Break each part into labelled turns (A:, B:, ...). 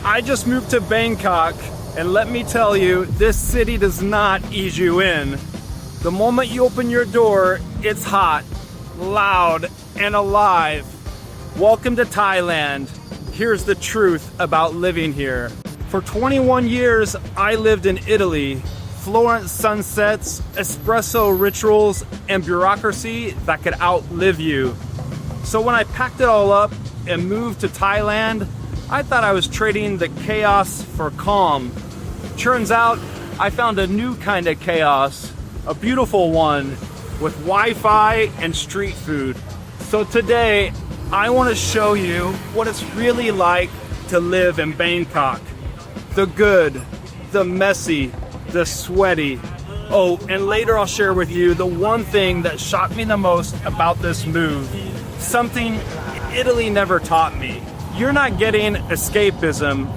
A: I just moved to Bangkok, and let me tell you, this city does not ease you in. The moment you open your door, it's hot, loud, and alive. Welcome to Thailand. Here's the truth about living here. For 21 years, I lived in Italy. Florence sunsets, espresso rituals, and bureaucracy that could outlive you. So when I packed it all up and moved to Thailand, I thought I was trading the chaos for calm. Turns out, I found a new kind of chaos, a beautiful one, with Wi-Fi and street food. So today, I want to show you what it's really like to live in Bangkok. The good, the messy, the sweaty. Oh, and later I'll share with you the one thing that shocked me the most about this move. Something Italy never taught me. You're not getting escapism,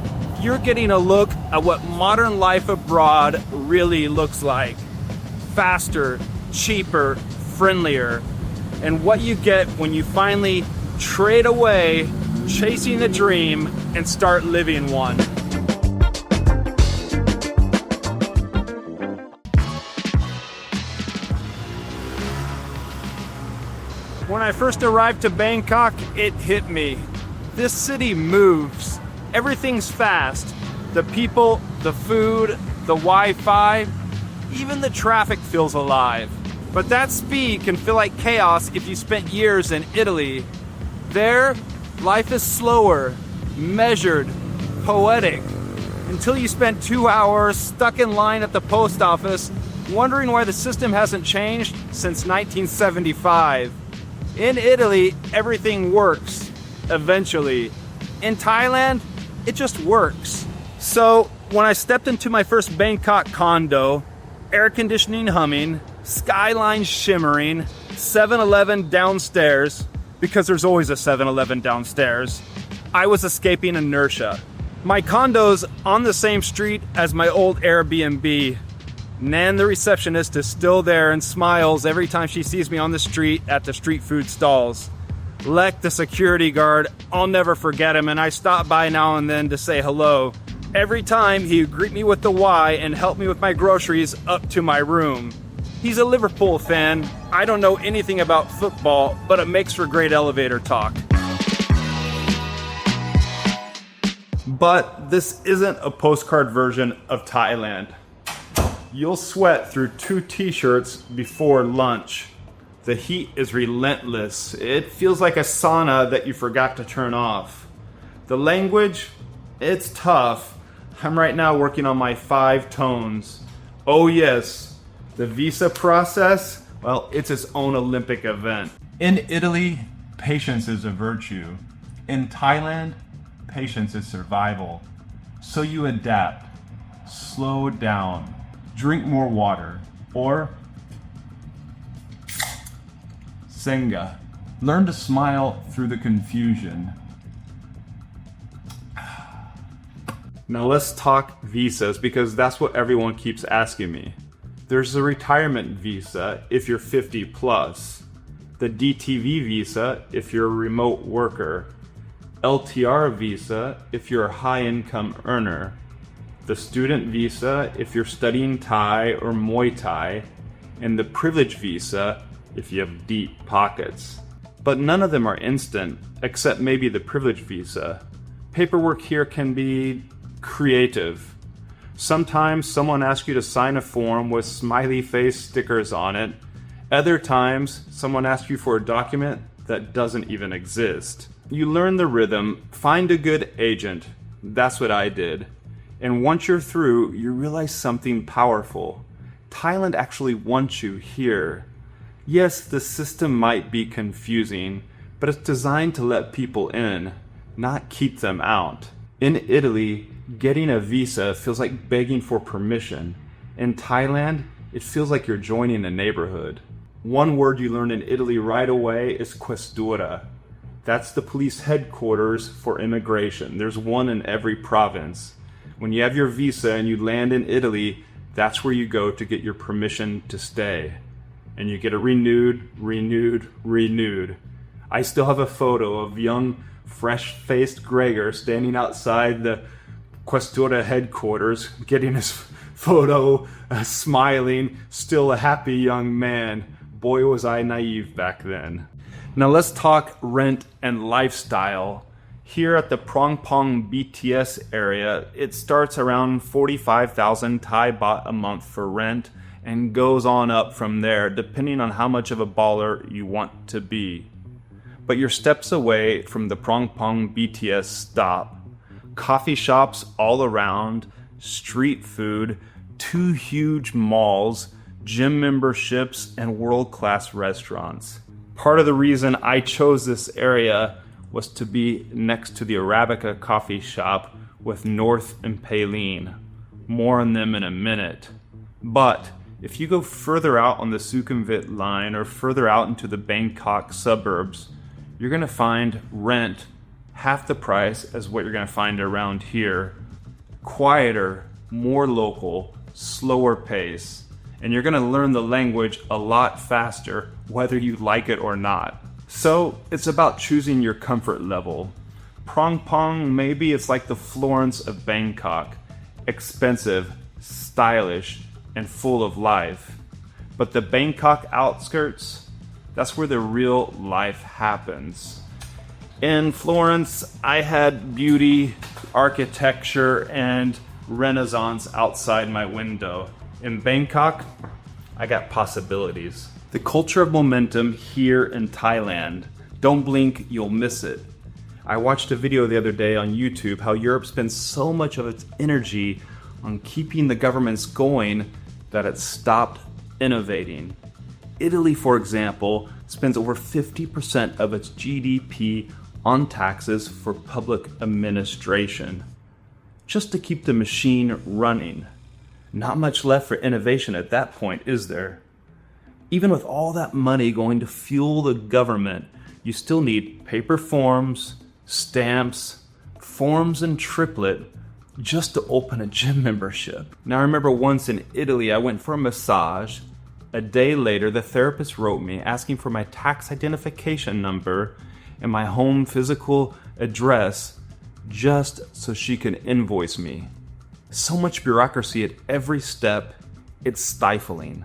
A: you're getting a look at what modern life abroad really looks like. Faster, cheaper, friendlier. And what you get when you finally trade away chasing the dream and start living one. When I first arrived to Bangkok, it hit me. This city moves. Everything's fast. The people, the food, the Wi-Fi, even the traffic feels alive. But that speed can feel like chaos if you spent years in Italy. There, life is slower, measured, poetic, until you spent 2 hours stuck in line at the post office, wondering why the system hasn't changed since 1975. In Italy, everything works, eventually. In Thailand, it just works. So, when I stepped into my first Bangkok condo, air conditioning humming, skyline shimmering, 7-Eleven downstairs, because there's always a 7-Eleven downstairs, I was escaping inertia. My condo's on the same street as my old Airbnb. Nan, the receptionist, is still there and smiles every time she sees me on the street at the street food stalls. Lek, the security guard, I'll never forget him, and I stop by now and then to say hello. Every time he would greet me with the Y and help me with my groceries up to my room. He's a Liverpool fan. I don't know anything about football, but it makes for great elevator talk. But this isn't a postcard version of Thailand. You'll sweat through 2 t-shirts before lunch. The heat is relentless. It feels like a sauna that you forgot to turn off. The language, it's tough. I'm right now working on my 5 tones. Oh yes, the visa process, well, it's its own Olympic event. In Italy, patience is a virtue. In Thailand, patience is survival. So you adapt, slow down, drink more water, or Senga. Learn to smile through the confusion. Now let's talk visas, because that's what everyone keeps asking me. There's a retirement visa if you're 50 plus, the DTV visa if you're a remote worker, LTR visa if you're a high income earner, the student visa if you're studying Thai or Muay Thai, and the privilege visa if you have deep pockets. But none of them are instant, except maybe the privilege visa. Paperwork here can be creative. Sometimes someone asks you to sign a form with smiley face stickers on it. Other times, someone asks you for a document that doesn't even exist. You learn the rhythm, find a good agent. That's what I did. And once you're through, you realize something powerful. Thailand actually wants you here. Yes, the system might be confusing, but it's designed to let people in, not keep them out. In Italy, getting a visa feels like begging for permission. In Thailand, it feels like you're joining a neighborhood. One word you learn in Italy right away is questura. That's the police headquarters for immigration. There's one in every province. When you have your visa and you land in Italy, that's where you go to get your permission to stay. And you get a renewed. I still have a photo of young, fresh-faced Gregor standing outside the Questura headquarters, getting his photo, smiling, still a happy young man. Boy, was I naive back then. Now let's talk rent and lifestyle. Here at the Prongpong BTS area, it starts around 45,000 Thai baht a month for rent and goes on up from there, depending on how much of a baller you want to be. But you're steps away from the Prongpong BTS stop. Coffee shops all around, street food, 2 huge malls, gym memberships, and world-class restaurants. Part of the reason I chose this area was to be next to the Arabica coffee shop with North and Paylene. More on them in a minute. But if you go further out on the Sukhumvit line or further out into the Bangkok suburbs, you're going to find rent half the price as what you're going to find around here. Quieter, more local, slower pace. And you're going to learn the language a lot faster, whether you like it or not. So it's about choosing your comfort level. Prongpong, maybe it's like the Florence of Bangkok. Expensive, stylish, and full of life. But the Bangkok outskirts, that's where the real life happens. In Florence, I had beauty, architecture, and Renaissance outside my window. In Bangkok, I got possibilities. The culture of momentum here in Thailand. Don't blink, you'll miss it. I watched a video the other day on YouTube how Europe spends so much of its energy on keeping the governments going that it stopped innovating. Italy, for example, spends over 50% of its GDP on taxes for public administration, just to keep the machine running. Not much left for innovation at that point, is there? Even with all that money going to fuel the government, you still need paper forms, stamps, forms in triplet just to open a gym membership. Now I remember once in Italy, I went for a massage. A day later, the therapist wrote me asking for my tax identification number and my home physical address just so she could invoice me. So much bureaucracy at every step, it's stifling.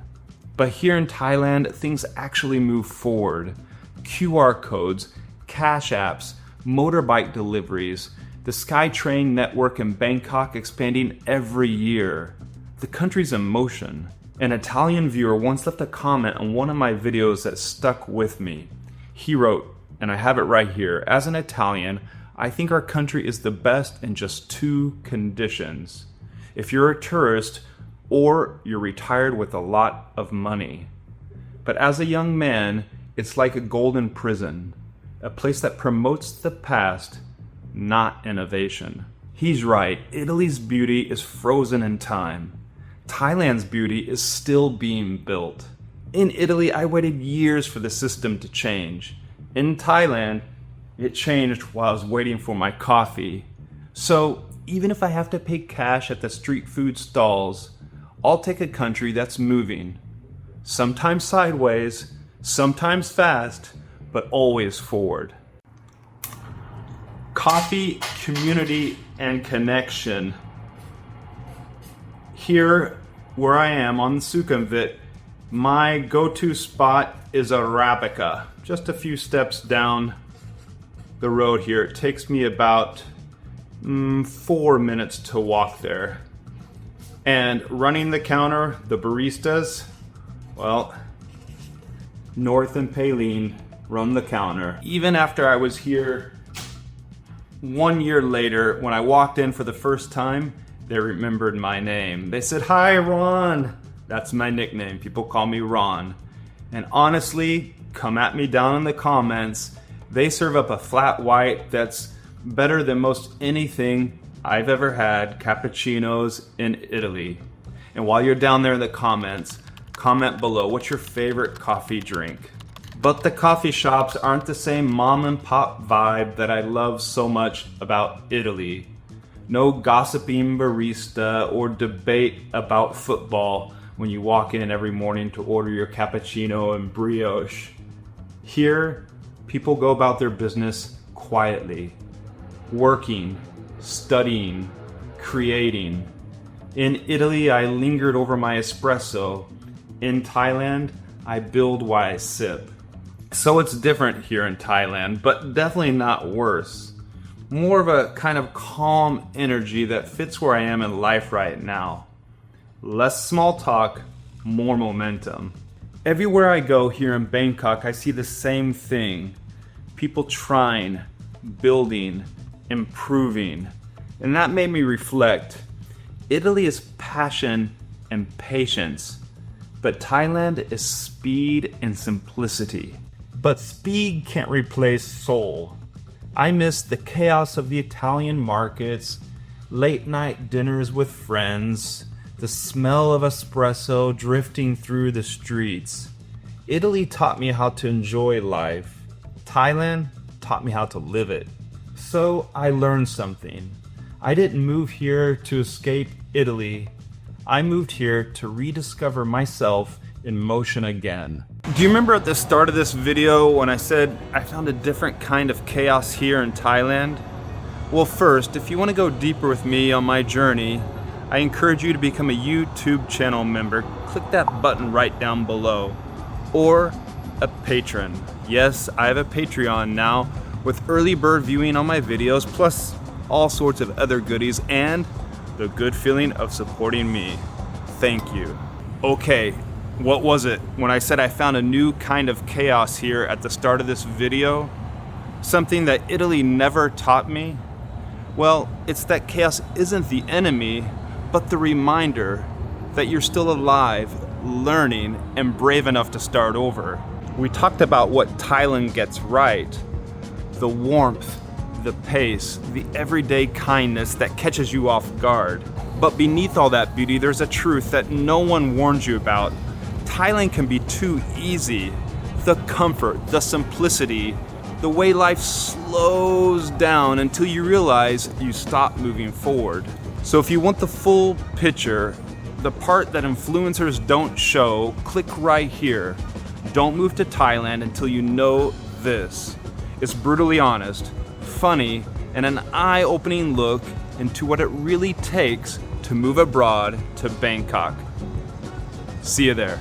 A: But here in Thailand, things actually move forward. QR codes, cash apps, motorbike deliveries, the SkyTrain network in Bangkok expanding every year. The country's in motion. An Italian viewer once left a comment on one of my videos that stuck with me. He wrote, and I have it right here, "As an Italian, I think our country is the best in just 2 conditions. If you're a tourist, or you're retired with a lot of money. But as a young man, it's like a golden prison, a place that promotes the past, not innovation." He's right, Italy's beauty is frozen in time. Thailand's beauty is still being built. In Italy, I waited years for the system to change. In Thailand, it changed while I was waiting for my coffee. So even if I have to pay cash at the street food stalls, I'll take a country that's moving. Sometimes sideways, sometimes fast, but always forward. Coffee, community, and connection. Here, where I am on Sukhumvit, my go-to spot is Arabica. Just a few steps down the road here. It takes me about 4 minutes to walk there. And running the counter, the baristas, well, North and Paylene run the counter. Even after I was here 1 year later, when I walked in for the first time, they remembered my name. They said, "Hi, Ron." That's my nickname. People call me Ron. And honestly, come at me down in the comments. They serve up a flat white that's better than most anything I've ever had, cappuccinos in Italy. And while you're down there in the comments, comment below, what's your favorite coffee drink? But the coffee shops aren't the same mom and pop vibe that I love so much about Italy. No gossiping barista or debate about football when you walk in every morning to order your cappuccino and brioche. Here, people go about their business quietly, working, studying, creating. In Italy, I lingered over my espresso. In Thailand, I build while I sip. So it's different here in Thailand, but definitely not worse. More of a kind of calm energy that fits where I am in life right now. Less small talk, more momentum. Everywhere I go here in Bangkok, I see the same thing. People trying, building, improving. And that made me reflect. Italy is passion and patience, but Thailand is speed and simplicity. But speed can't replace soul. I miss the chaos of the Italian markets, late night dinners with friends, the smell of espresso drifting through the streets. Italy taught me how to enjoy life. Thailand taught me how to live it. So I learned something. I didn't move here to escape Italy. I moved here to rediscover myself in motion again. Do you remember at the start of this video when I said I found a different kind of chaos here in Thailand? Well, first, if you want to go deeper with me on my journey, I encourage you to become a YouTube channel member. Click that button right down below. Or a patron. Yes, I have a Patreon now with early bird viewing on my videos, plus all sorts of other goodies, and the good feeling of supporting me. Thank you. Okay, what was it when I said I found a new kind of chaos here at the start of this video? Something that Italy never taught me? Well, it's that chaos isn't the enemy, but the reminder that you're still alive, learning, and brave enough to start over. We talked about what Thailand gets right. The warmth, the pace, the everyday kindness that catches you off guard. But beneath all that beauty, there's a truth that no one warns you about. Thailand can be too easy. The comfort, the simplicity, the way life slows down until you realize you stop moving forward. So if you want the full picture, the part that influencers don't show, click right here. Don't move to Thailand until you know this. It's brutally honest, funny, and an eye-opening look into what it really takes to move abroad to Bangkok. See you there.